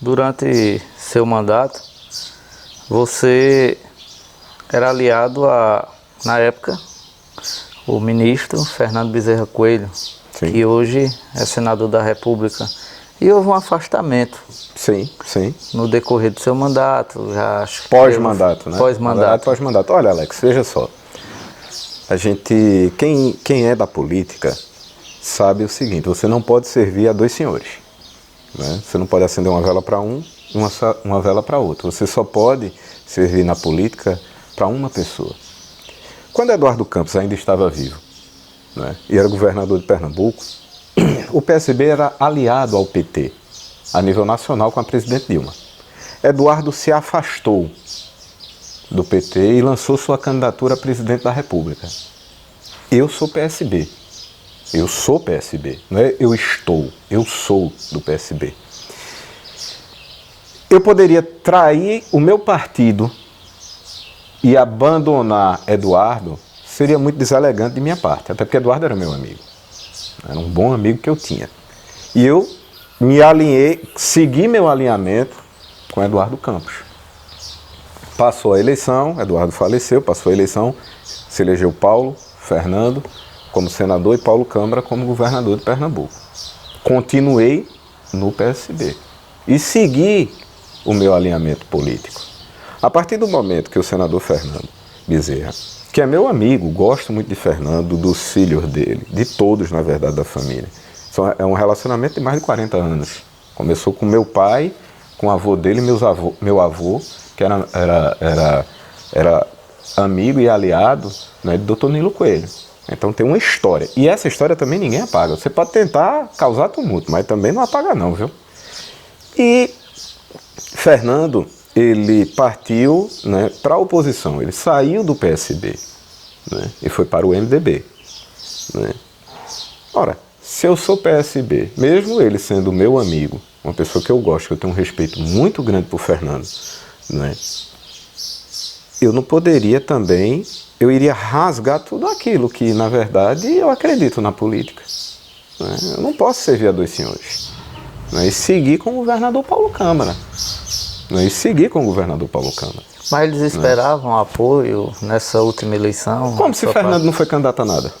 durante seu mandato, você era aliado na época, o ministro Fernando Bezerra Coelho, Sim. que hoje é senador da República. E houve um afastamento. Sim. No decorrer do seu mandato, já acho que Pós-mandato, né? Pós-mandato. Pós-mandato. Olha, Alex, veja só. A gente, quem é da política sabe o seguinte: você não pode servir a dois senhores, né? Você não pode acender uma vela para um e uma vela para outro. Você só pode servir na política para uma pessoa. Quando Eduardo Campos ainda estava vivo, né, e era governador de Pernambuco, o PSB era aliado ao PT, a nível nacional, com a presidente Dilma. Eduardo se afastou do PT e lançou sua candidatura a presidente da República. Eu sou PSB. Eu sou PSB. Não é eu sou do PSB. Eu poderia trair o meu partido e abandonar Eduardo, seria muito deselegante de minha parte, até porque Eduardo era meu amigo. Era um bom amigo que eu tinha. E eu me alinhei, segui meu alinhamento com Eduardo Campos. Passou a eleição, Eduardo faleceu, passou a eleição, se elegeu Paulo Fernando como senador e Paulo Câmara como governador de Pernambuco. Continuei no PSB e segui o meu alinhamento político. A partir do momento que o senador Fernando Bezerra, que é meu amigo, gosto muito de Fernando, dos filhos dele, de todos, na verdade, da família. É um relacionamento de mais de 40 anos. Começou com meu pai, com o avô dele, meu avô, que era amigo e aliado, né, do Dr. Nilo Coelho. Então tem uma história. E essa história também ninguém apaga. Você pode tentar causar tumulto, mas também não apaga não, viu? E Fernando, ele partiu, né, para a oposição. Ele saiu do PSB, né, e foi para o MDB. Né? Ora, se eu sou PSB, mesmo ele sendo meu amigo, uma pessoa que eu gosto, que eu tenho um respeito muito grande por Fernando, né, eu não poderia também, eu iria rasgar tudo aquilo que, na verdade, eu acredito na política. Né? Eu não posso servir a dois senhores. Né? E seguir com o governador Paulo Câmara. Né? E seguir com o governador Paulo Câmara. Mas eles esperavam apoio nessa última eleição? Como se Fernando não foi candidato a nada?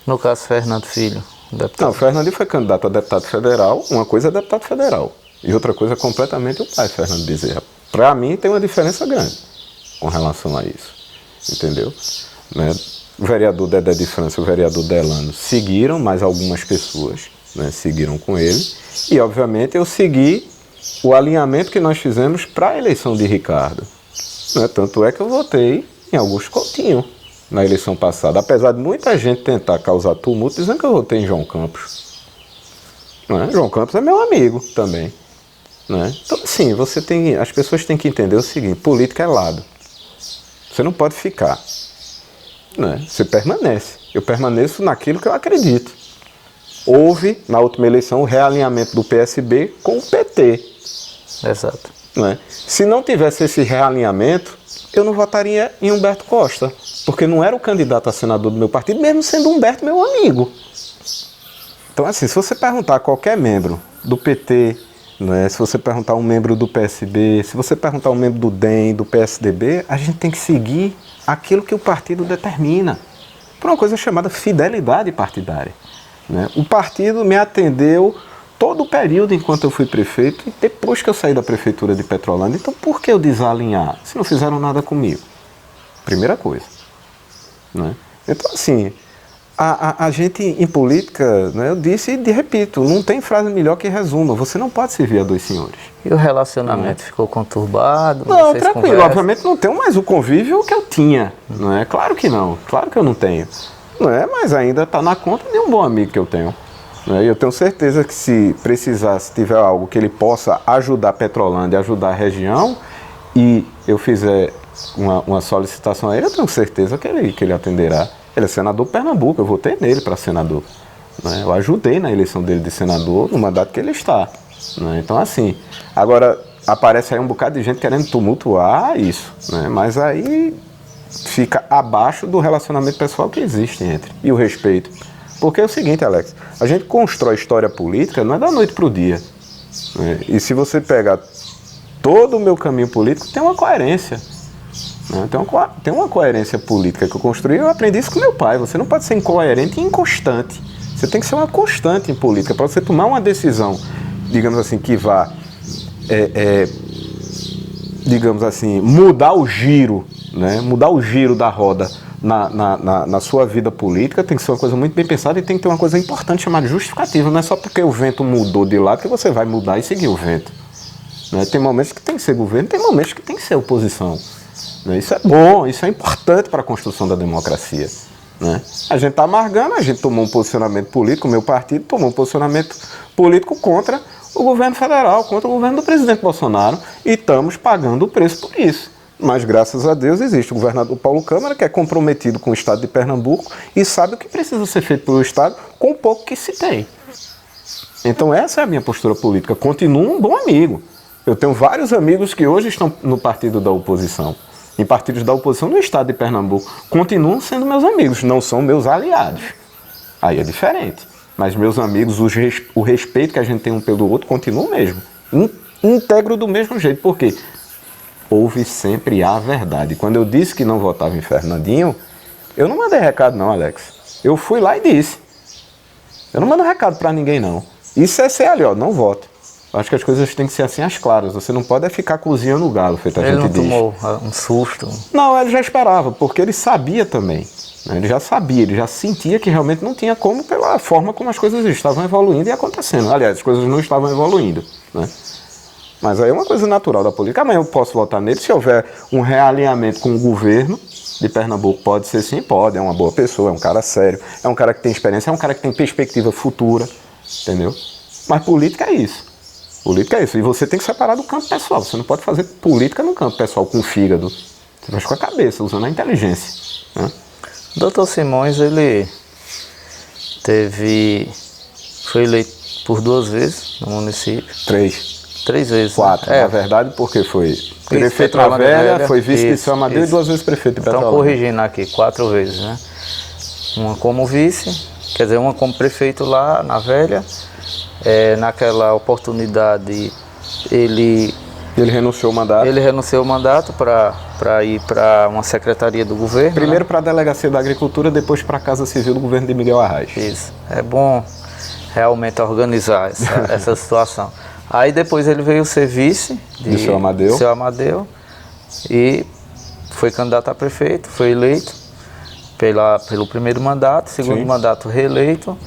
No caso, Fernando Filho, deputado. Não, Fernando foi candidato a deputado federal. Uma coisa é deputado federal e outra coisa é completamente o pai, Fernando Bezerra. Para mim tem uma diferença grande com relação a isso, entendeu? Né? O vereador Dedé de França e o vereador Delano seguiram, mas algumas pessoas, né, seguiram com ele. E obviamente eu segui o alinhamento que nós fizemos para a eleição de Ricardo. Né? Tanto é que eu votei em Augusto Coutinho na eleição passada, apesar de muita gente tentar causar tumulto dizendo que eu votei em João Campos. Né? João Campos é meu amigo também. Né? Então, assim, as pessoas têm que entender o seguinte: política é lado. Você não pode ficar. Né? Você permanece. Eu permaneço naquilo que eu acredito. Houve, na última eleição, o realinhamento do PSB com o PT. Exato. Né? Se não tivesse esse realinhamento, eu não votaria em Humberto Costa, porque não era o candidato a senador do meu partido, mesmo sendo Humberto meu amigo. Então, assim, se você perguntar a qualquer membro do PT, né, se você perguntar a um membro do PSB, se você perguntar a um membro do DEM, do PSDB, a gente tem que seguir aquilo que o partido determina, por uma coisa chamada fidelidade partidária. Né? O partido me atendeu todo o período enquanto eu fui prefeito e depois que eu saí da prefeitura de Petrolândia. Então, por que eu desalinhar se não fizeram nada comigo? Primeira coisa. Né? Então, assim, a gente em política, né, eu disse e repito, não tem frase melhor que resuma. Você não pode servir a dois senhores. E o relacionamento ficou conturbado? Não, tranquilo. Obviamente não tenho mais o convívio que eu tinha. Não é? Claro que não. Claro que eu não tenho. Não é? Mas ainda está na conta de um bom amigo que eu tenho. E eu tenho certeza que se precisar, se tiver algo que ele possa ajudar a Petrolândia, ajudar a região, e eu fizer uma solicitação a ele, eu tenho certeza que ele atenderá. Ele é senador de Pernambuco, eu votei nele para senador. Né? Eu ajudei na eleição dele de senador, no mandato que ele está. Né? Então, assim, agora aparece aí um bocado de gente querendo tumultuar isso. Né? Mas aí fica abaixo do relacionamento pessoal que existe entre, e o respeito. Porque é o seguinte, Alex, a gente constrói história política não é da noite para o dia. né? E se você pegar todo o meu caminho político, tem uma coerência. Né? Tem uma coerência política que eu construí, eu aprendi isso com meu pai. Você não pode ser incoerente e inconstante. Você tem que ser uma constante em política. Para você tomar uma decisão, digamos assim, que vá, digamos assim, mudar o giro, né? Mudar o giro da roda na sua vida política, tem que ser uma coisa muito bem pensada e tem que ter uma coisa importante chamada justificativa. Não é só porque o vento mudou de lado que você vai mudar e seguir o vento. Né? Tem momentos que tem que ser governo, tem momentos que tem que ser oposição. Né? Isso é bom, isso é importante para a construção da democracia. Né? A gente está amargando, a gente tomou um posicionamento político, o meu partido tomou um posicionamento político contra o governo federal, contra o governo do presidente Bolsonaro, e estamos pagando o preço por isso. Mas, graças a Deus, existe o governador Paulo Câmara, que é comprometido com o estado de Pernambuco e sabe o que precisa ser feito pelo estado com o pouco que se tem. Então, essa é a minha postura política. Continuo um bom amigo. Eu tenho vários amigos que hoje estão no partido da oposição, em partidos da oposição no estado de Pernambuco. Continuam sendo meus amigos, não são meus aliados. Aí é diferente. Mas meus amigos, o respeito que a gente tem um pelo outro continua o mesmo. Integro do mesmo jeito. Por quê? Houve sempre a verdade. Quando eu disse que não votava em Fernandinho, eu não mandei recado não, Alex. Eu fui lá e disse. Eu não mando recado pra ninguém não. Isso é ser ali, ó, não voto. Eu acho que as coisas têm que ser assim às claras. Você não pode ficar cozinhando o galo, feito a gente diz. Ele não tomou um susto? Não, ele já esperava, porque ele sabia também. Ele já sabia, ele já sentia que realmente não tinha como pela forma como as coisas estavam evoluindo e acontecendo. Aliás, as coisas não estavam evoluindo, né? Mas aí é uma coisa natural da política. Amanhã eu posso votar nele se houver um realinhamento com o governo de Pernambuco. Pode ser sim, pode. É uma boa pessoa, é um cara sério, é um cara que tem experiência, é um cara que tem perspectiva futura, entendeu? Mas política é isso. Política é isso. E você tem que separar do campo pessoal. Você não pode fazer política no campo pessoal com o fígado. Você faz com a cabeça, usando a inteligência, né? O Dr. Simões, ele foi eleito por 2 vezes no município. 3 vezes. 4, né? na verdade, porque foi prefeito na Velha, foi vice de São Amadeu e 2 vezes prefeito de Petrolina. Então, corrigindo aqui, 4 vezes, né? Uma como vice, quer dizer, uma como prefeito lá na Velha. Naquela oportunidade, ele renunciou o mandato. Para ir para uma secretaria do governo. Primeiro, né? para a Delegacia da Agricultura, depois para a Casa Civil do governo de Miguel Arraes. Isso. É bom realmente organizar essa situação. Aí depois ele veio ser vice de Seu Amadeu e foi candidato a prefeito, foi eleito pelo primeiro mandato, segundo mandato reeleito,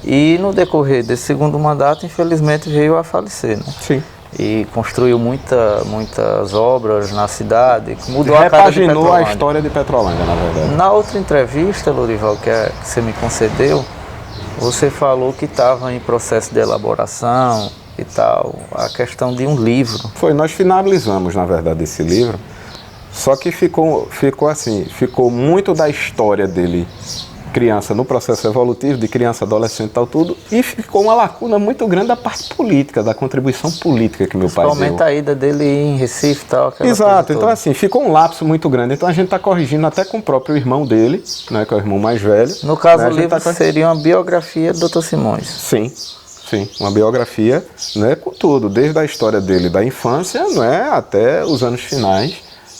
e no decorrer desse segundo mandato, infelizmente, veio a falecer, né? Sim. E construiu muitas obras na cidade, mudou a cara de Petrolândia. Repaginou a história de Petrolândia, na verdade. Na outra entrevista, Lourival, que você me concedeu, você falou que estava em processo de elaboração e tal, a questão de um livro. Nós finalizamos, na verdade, esse livro, só que ficou muito da história dele, criança, no processo evolutivo, de criança, adolescente e tal, tudo, e ficou uma lacuna muito grande da parte política, da contribuição política que meu pai deu. Principalmente a ida dele em Recife e tal. Exato, então assim, ficou um lapso muito grande, então a gente está corrigindo até com o próprio irmão dele, né, que é o irmão mais velho. No caso, né, o livro seria uma biografia do Dr. Simões. Sim, uma biografia, né, com tudo, desde a história dele da infância, né, até os anos finais,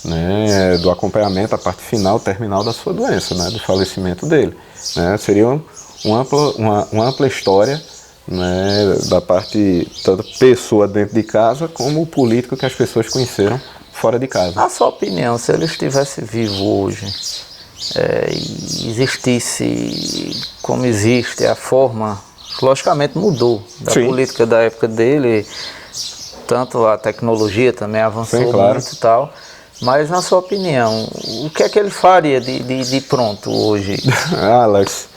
né, do acompanhamento, a parte final, terminal da sua doença, né, do falecimento dele. Né, seria uma ampla história, né, da parte tanto pessoa dentro de casa como o político que as pessoas conheceram fora de casa. A sua opinião, se ele estivesse vivo hoje, e existisse como existe, a forma, logicamente mudou da política da época dele, tanto a tecnologia também avançou muito e tal. Mas, na sua opinião, o que é que ele faria de pronto hoje? Alex,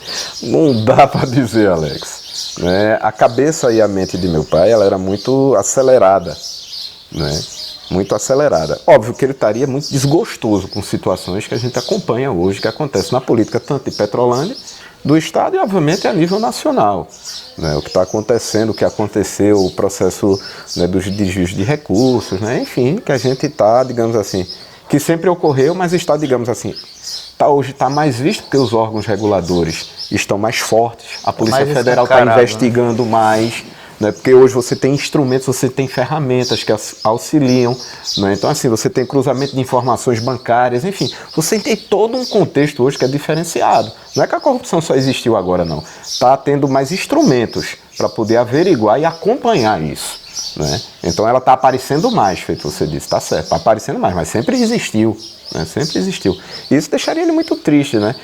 não dá para dizer, Alex. Né? A cabeça e a mente de meu pai, ela era muito acelerada, né? Muito acelerada. Óbvio que ele estaria muito desgostoso com situações que a gente acompanha hoje, que acontecem na política tanto de Petrolândia, do Estado e, obviamente, a nível nacional. Né? O que está acontecendo, o que aconteceu, o processo, né, dos desvios de recursos, né? Enfim, que a gente está, digamos assim, que sempre ocorreu, mas está, digamos assim, hoje está mais visto porque os órgãos reguladores estão mais fortes, a Polícia Federal está investigando mais, né? Porque hoje você tem instrumentos, você tem ferramentas que auxiliam, né? Então assim, você tem cruzamento de informações bancárias, enfim, você tem todo um contexto hoje que é diferenciado. Não é que a corrupção só existiu agora, não. Está tendo mais instrumentos para poder averiguar e acompanhar isso, né? Então ela está aparecendo mais, feito você disse, está certo, está aparecendo mais, mas sempre existiu, né? Sempre existiu. E isso deixaria ele muito triste, né?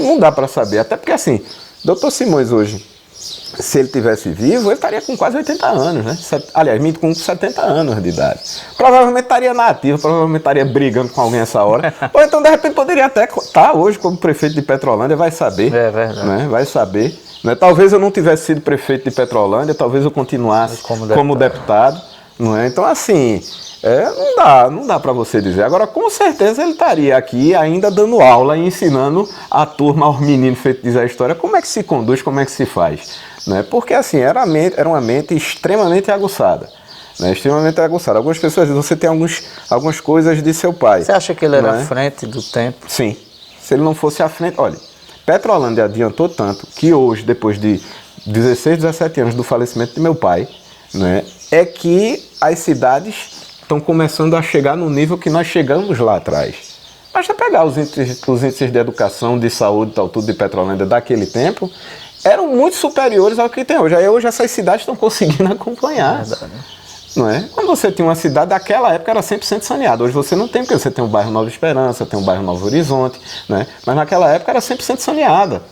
Não dá para saber, até porque assim, Dr. Simões hoje, se ele tivesse vivo, ele estaria com quase 80 anos, né? Aliás, com 70 anos de idade. Provavelmente estaria na ativa, provavelmente estaria brigando com alguém essa hora. Ou então, de repente, poderia até estar hoje como prefeito de Petrolândia, vai saber. É verdade. Né? Vai saber. Né? Talvez eu não tivesse sido prefeito de Petrolândia, talvez eu continuasse como deputado. Não é? Então, assim, não dá para você dizer. Agora, com certeza ele estaria aqui ainda dando aula e ensinando a turma, aos meninos, feito dizer a história, como é que se conduz, como é que se faz. Né? Porque, assim, era uma mente extremamente aguçada. Né? Extremamente aguçada. Algumas pessoas dizem, você tem algumas coisas de seu pai. Você acha que ele era à frente do tempo? Sim. Se ele não fosse à frente... Olha, Petrolândia adiantou tanto que hoje, depois de 16, 17 anos do falecimento de meu pai, né, é que as cidades estão começando a chegar no nível que nós chegamos lá atrás. Basta pegar os índices de educação, de saúde, tal, tudo de Petrolândia daquele tempo, eram muito superiores ao que tem hoje. Aí hoje essas cidades estão conseguindo acompanhar. Não é? Quando você tinha uma cidade daquela época era 100% saneada. Hoje você não tem, porque você tem o bairro Nova Esperança, tem o bairro Novo Horizonte, né? Mas naquela época era 100% saneada,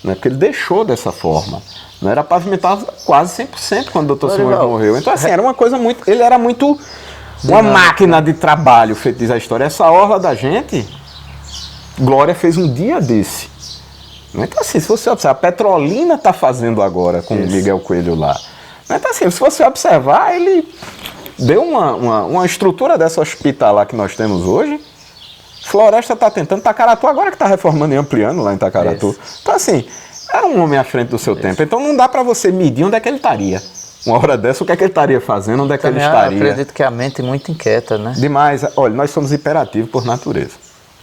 né? Porque ele deixou dessa forma. Não era pavimentado quase 100% quando o Dr. Simões morreu. Então assim, era uma coisa muito... Ele era muito... Uma máquina de trabalho, feito diz a história. Essa orla da gente, Glória fez um dia desse. Então assim, se você observar, a Petrolina está fazendo agora com o Miguel Coelho lá. Então assim, se você observar, ele deu uma estrutura dessa hospitalar que nós temos hoje. Floresta está tentando, Itacaratu agora que está reformando e ampliando lá em Itacaratu. Então assim, era um homem à frente do seu tempo. Então não dá para você medir onde é que ele estaria. Uma hora dessa, o que é que ele estaria fazendo, onde é que ele estaria? Eu acredito que a mente é muito inquieta, né? Demais. Olha, nós somos hiperativos por natureza.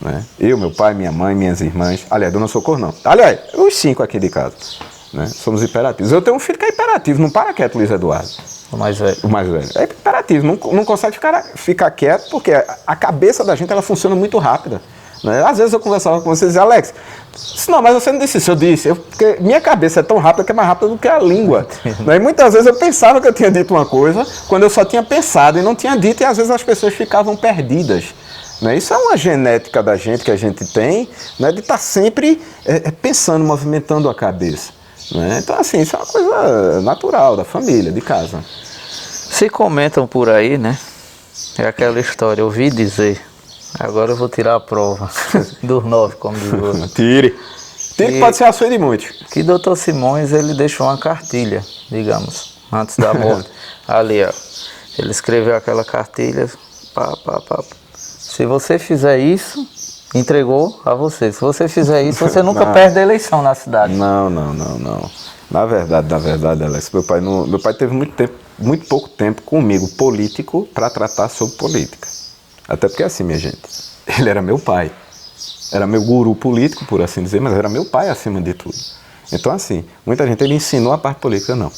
Né? Eu, meu pai, minha mãe, minhas irmãs. Aliás, Dona Socorro não. Aliás, os 5 aqui de casa. Né? Somos hiperativos. Eu tenho um filho que é hiperativo, não para quieto, Luiz Eduardo. O mais velho. O mais velho. É hiperativo, não consegue ficar quieto, porque a cabeça da gente ela funciona muito rápida. Né? Às vezes eu conversava com você e dizia, Alex, não, mas você não disse isso. Eu disse, porque minha cabeça é tão rápida que é mais rápida do que a língua. Né? E muitas vezes eu pensava que eu tinha dito uma coisa, quando eu só tinha pensado e não tinha dito, e às vezes as pessoas ficavam perdidas. Né? Isso é uma genética da gente que a gente tem, né? De estar sempre pensando, movimentando a cabeça. Né? Então, assim, isso é uma coisa natural da família, de casa. Se comentam por aí, né? É aquela história, eu ouvi dizer. Agora eu vou tirar a prova dos 9, como diz o outro. Tire que pode ser a sua de muitos. Que Dr. Simões, ele deixou uma cartilha, digamos, antes da morte. Ali, ó. Ele escreveu aquela cartilha. Se você fizer isso, entregou a você. Se você fizer isso, você nunca perde a eleição na cidade. Não. Na verdade, Alex, meu pai teve muito pouco tempo comigo, político, para tratar sobre política. Até porque assim, minha gente, ele era meu pai. Era meu guru político, por assim dizer, mas era meu pai acima de tudo. Então assim, muita gente, ele ensinou a parte política, não.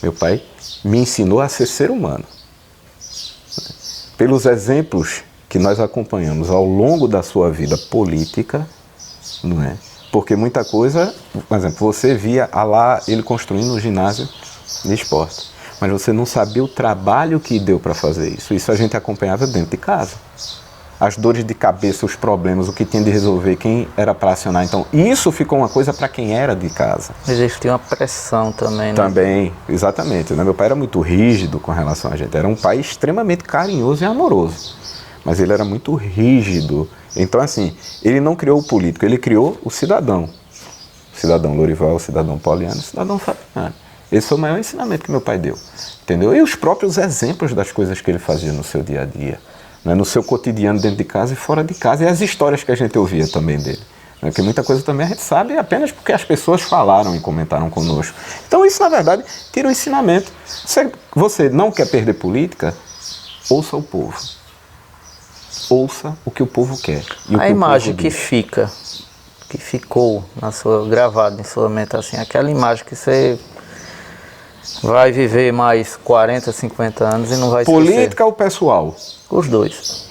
Meu pai me ensinou a ser humano. Pelos exemplos que nós acompanhamos ao longo da sua vida política, não é? Porque muita coisa, por exemplo, você via lá ele construindo um ginásio de esporte. Mas você não sabia o trabalho que deu para fazer isso. Isso a gente acompanhava dentro de casa. As dores de cabeça, os problemas, o que tinha de resolver, quem era para acionar. Então, isso ficou uma coisa para quem era de casa. Existia uma pressão também, né? Também, exatamente. Né? Meu pai era muito rígido com relação a gente. Era um pai extremamente carinhoso e amoroso. Mas ele era muito rígido. Então, assim, ele não criou o político, ele criou o cidadão. O cidadão Lorival, o cidadão Pauliano, o cidadão Fabiano. Esse foi o maior ensinamento que meu pai deu, entendeu? E os próprios exemplos das coisas que ele fazia no seu dia a dia, né? No seu cotidiano dentro de casa e fora de casa, e as histórias que a gente ouvia também dele. Né? Porque muita coisa também a gente sabe apenas porque as pessoas falaram e comentaram conosco. Então isso, na verdade, tira um ensinamento. Você não quer perder política? Ouça o povo. Ouça o que o povo quer. E a imagem que ficou gravada em sua mente, assim, aquela imagem que você... vai viver mais 40, 50 anos e não vai esquecer. Política ou pessoal? Os dois.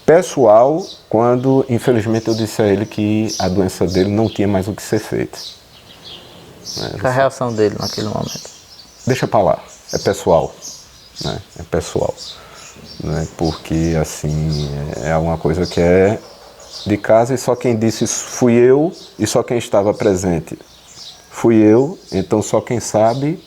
Pessoal, quando infelizmente eu disse a ele que a doença dele não tinha mais o que ser feito. A reação dele naquele momento? Deixa pra lá, é pessoal, né? É pessoal, né? Porque assim, é uma coisa que é de casa e só quem disse isso fui eu e só quem estava presente fui eu, então só quem sabe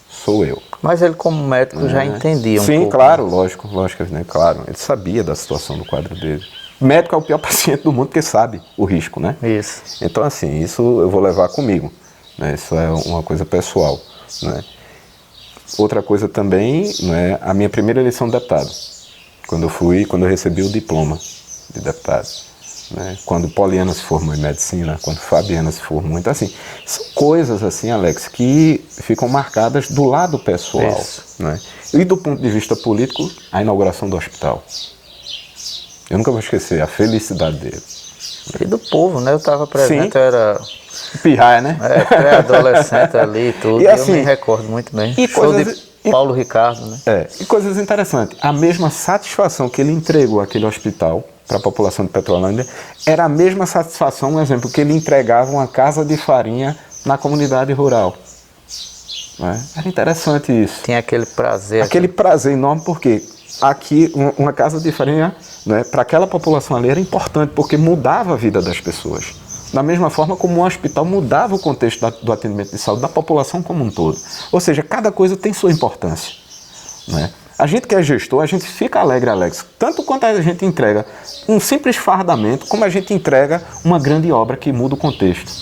sou eu. Mas ele como médico já entendia um pouco. Sim, claro, lógico, né? Claro, ele sabia da situação do quadro dele. Médico é o pior paciente do mundo porque sabe o risco, né? Isso. Então assim, isso eu vou levar comigo, né? Isso é uma coisa pessoal, né? Outra coisa também, né? A minha primeira eleição de deputado, quando eu recebi o diploma de deputado, né? Quando Poliana se formou em medicina, quando Fabiana se formou, então assim, são coisas assim, Alex, que ficam marcadas do lado pessoal, né? E do ponto de vista político, a inauguração do hospital. Eu nunca vou esquecer a felicidade dele. E do povo, né? Eu estava presente, eu era... Pirraia, né? Pré-adolescente ali e tudo, e assim, eu me recordo muito bem. E Show de Paulo Ricardo, né? E coisas interessantes, a mesma satisfação que ele entregou àquele hospital para a população de Petrolândia, era a mesma satisfação, um exemplo, que ele entregava uma casa de farinha na comunidade rural. Né? Era interessante isso. Tinha aquele prazer. Aquele prazer enorme, porque aqui uma casa de farinha, né, para aquela população ali era importante, porque mudava a vida das pessoas. Da mesma forma como um hospital mudava o contexto do atendimento de saúde da população como um todo. Ou seja, cada coisa tem sua importância. Né? A gente que é gestor, a gente fica alegre, Alex, tanto quanto a gente entrega um simples fardamento, como a gente entrega uma grande obra que muda o contexto.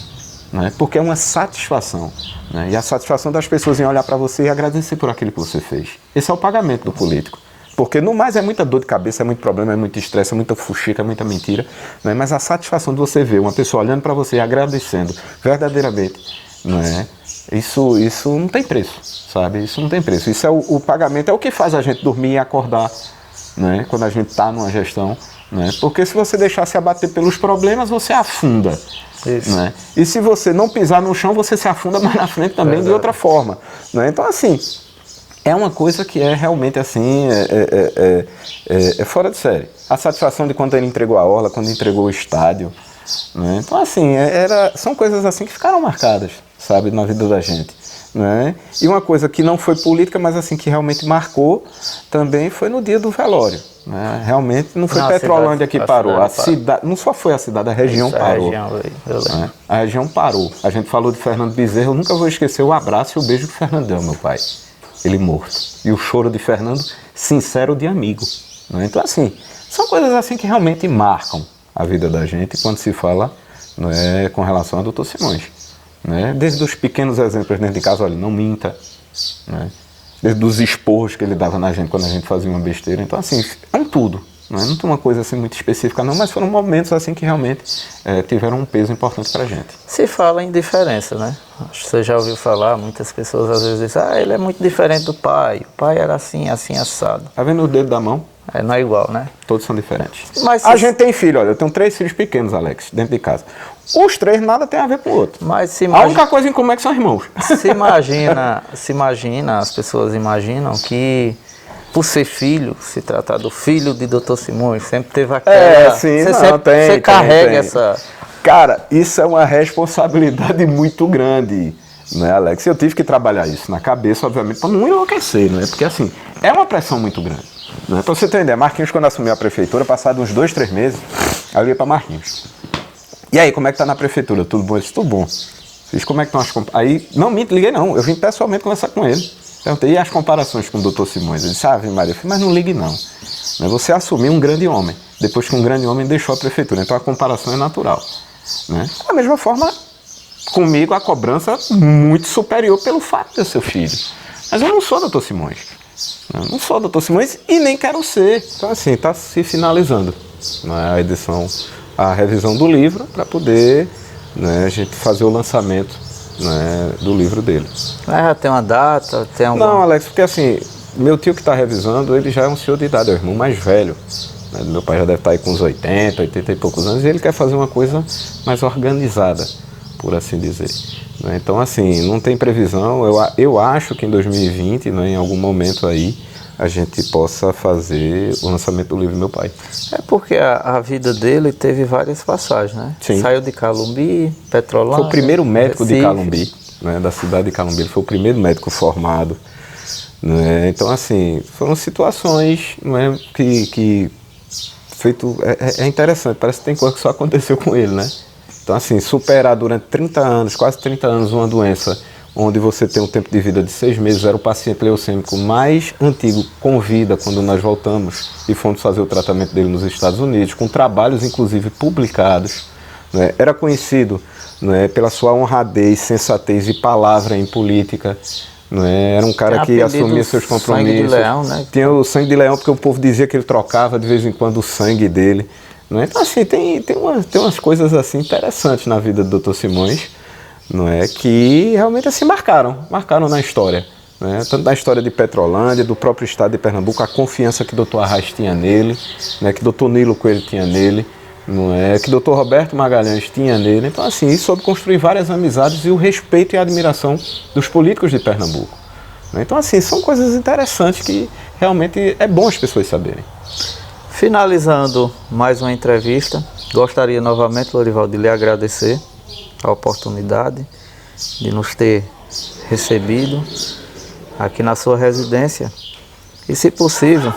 Né? Porque é uma satisfação. Né? E a satisfação das pessoas em olhar para você e agradecer por aquilo que você fez. Esse é o pagamento do político. Porque no mais é muita dor de cabeça, é muito problema, é muito estresse, é muita fuxica, é muita mentira. Né? Mas a satisfação de você ver uma pessoa olhando para você e agradecendo verdadeiramente, né? Isso não tem preço, sabe? Isso não tem preço. Isso é o pagamento, é o que faz a gente dormir e acordar, né? Quando a gente está numa gestão. Né? Porque se você deixar se abater pelos problemas, você afunda. Né? E se você não pisar no chão, você se afunda mais na frente também de outra forma. Né? Então, assim, é uma coisa que é realmente assim, é fora de série. A satisfação de quando ele entregou a orla, quando entregou o estádio. Né? Então, assim, são coisas assim que ficaram marcadas, sabe, na vida da gente. Né? E uma coisa que não foi política, mas assim, que realmente marcou também foi no dia do velório. Né? Realmente não foi Petrolândia que parou. A cidade, não só foi a cidade, a região parou. Né? A região parou. A gente falou de Fernando Bezerra, eu nunca vou esquecer o abraço e o beijo que o Fernando deu ao meu pai. Ele morto. E o choro de Fernando, sincero de amigo. Né? Então, assim, são coisas assim que realmente marcam a vida da gente quando se fala, né, com relação a Dr. Simões. Né? Desde os pequenos exemplos dentro de casa, olha, não minta. Né? Desde os esporros que ele dava na gente quando a gente fazia uma besteira. Então, assim, é um tudo. Né? Não tem uma coisa assim muito específica não, mas foram momentos assim que realmente tiveram um peso importante pra gente. Se fala em diferença, né? Acho que você já ouviu falar, muitas pessoas às vezes dizem, ele é muito diferente do pai. O pai era assim, assim, assado. Tá vendo o dedo da mão? Não é igual, né? Todos são diferentes. Mas a gente tem filho, olha, eu tenho 3 filhos pequenos, Alex, dentro de casa. Os 3 nada tem a ver com o outro. Mas a única coisa em comum é que são irmãos. Se imagina, as pessoas imaginam que por ser filho, se tratar do filho de Dr. Simões, sempre teve aquela... sim, você carrega essa... Cara, isso é uma responsabilidade muito grande, né, Alex? Eu tive que trabalhar isso na cabeça, obviamente, para não enlouquecer, né? Porque, assim, é uma pressão muito grande. Né? Para você ter ideia, Marquinhos, quando assumiu a prefeitura, passado uns 2, 3 meses, aí eu ia para Marquinhos. E aí, como é que tá na prefeitura? Tudo bom? Eu disse, tudo bom. Fiz, como é que estão as comparações? Aí, não me liguei não, eu vim pessoalmente conversar com ele. Perguntei, e as comparações com o Dr. Simões? Ele disse, Ave Maria, eu falei, mas não ligue não. Você assumiu um grande homem, depois que um grande homem deixou a prefeitura, então a comparação é natural. Né? Da mesma forma, comigo a cobrança muito superior pelo fato de eu ser filho. Mas eu não sou Dr. Simões. Eu não sou Dr. Simões e nem quero ser. Então assim, está se finalizando, né, a edição, a revisão do livro para poder, né, a gente fazer o lançamento, né, do livro dele. Tem uma data? Tem alguma... Não, Alex, porque assim, meu tio que está revisando, ele já é um senhor de idade, é o irmão mais velho. Né, meu pai já deve estar aí com uns 80 e poucos anos e ele quer fazer uma coisa mais organizada. por assim dizer. Né? Então, assim, não tem previsão. Eu acho que em 2020, né, em algum momento aí, a gente possa fazer o lançamento do livro do meu pai. É porque a vida dele teve várias passagens, né? Sim. Saiu de Calumbi, Petrolândia... Foi o primeiro médico Recife. de Calumbi, né, da cidade de Calumbi. Ele foi o primeiro médico formado. Né? Então, assim, foram situações, né, que feito... É interessante, parece que tem coisa que só aconteceu com ele, né? Então, assim, superar durante 30 anos, quase 30 anos, uma doença onde você tem um tempo de vida de 6 meses, era o paciente leucêmico mais antigo com vida quando nós voltamos e fomos fazer o tratamento dele nos Estados Unidos, com trabalhos, inclusive, publicados. Né? Era conhecido, né, pela sua honradez, sensatez e palavra em política. Era um cara que assumia seus compromissos. Sangue de leão, né? Tinha o sangue de leão porque o povo dizia que ele trocava de vez em quando o sangue dele. Então, assim, tem umas coisas assim interessantes na vida do Dr. Simões, que realmente assim marcaram na história. Tanto na história de Petrolândia, do próprio estado de Pernambuco, a confiança que o Dr. Arraes tinha nele, que o Dr. Nilo Coelho tinha nele, que o Dr. Roberto Magalhães tinha nele. Então, assim, isso soube construir várias amizades e o respeito e a admiração dos políticos de Pernambuco. Então, assim, são coisas interessantes que realmente é bom as pessoas saberem. Finalizando mais uma entrevista, gostaria novamente, Lorival, de lhe agradecer a oportunidade de nos ter recebido aqui na sua residência. E, se possível,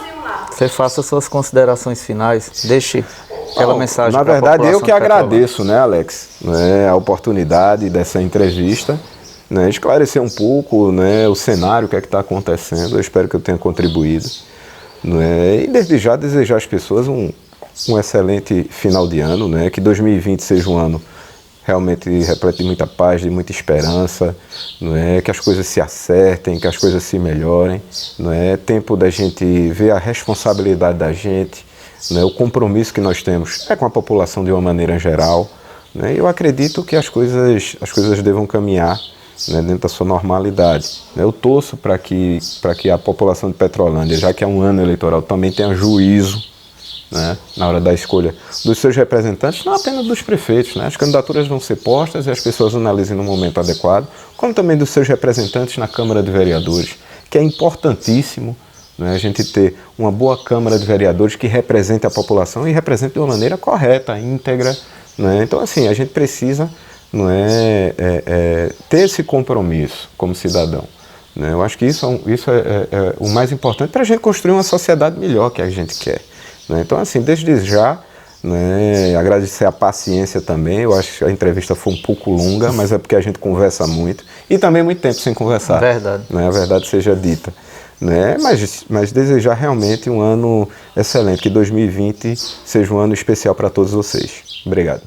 você faça suas considerações finais, deixe aquela mensagem. Na verdade, eu que agradeço, né, Alex, a oportunidade dessa entrevista, esclarecer um pouco, o cenário, o que é que está acontecendo. Eu espero que eu tenha contribuído. E desde já desejar às pessoas um excelente final de ano, que 2020 seja um ano realmente repleto de muita paz, de muita esperança, que as coisas se acertem, que as coisas se melhorem. É tempo da gente ver a responsabilidade da gente, o compromisso que nós temos com a população de uma maneira geral. Eu acredito que as coisas devam caminhar dentro da sua normalidade. Eu torço para que a população de Petrolândia, já que é um ano eleitoral, também tenha juízo na hora da escolha dos seus representantes, não apenas dos prefeitos. As candidaturas vão ser postas e as pessoas analisem no momento adequado, como também dos seus representantes na Câmara de Vereadores, que é importantíssimo a gente ter uma boa Câmara de Vereadores que represente a população e represente de uma maneira correta, íntegra. Então, assim, a gente precisa ter esse compromisso como cidadão. Eu acho que isso é o mais importante para a gente construir uma sociedade melhor que a gente quer. Então, assim, desde já, agradecer a paciência também. Eu acho que a entrevista foi um pouco longa, mas é porque a gente conversa muito e também muito tempo sem conversar. Verdade. A verdade seja dita. Mas desejar realmente um ano excelente, que 2020 seja um ano especial para todos vocês. Obrigado.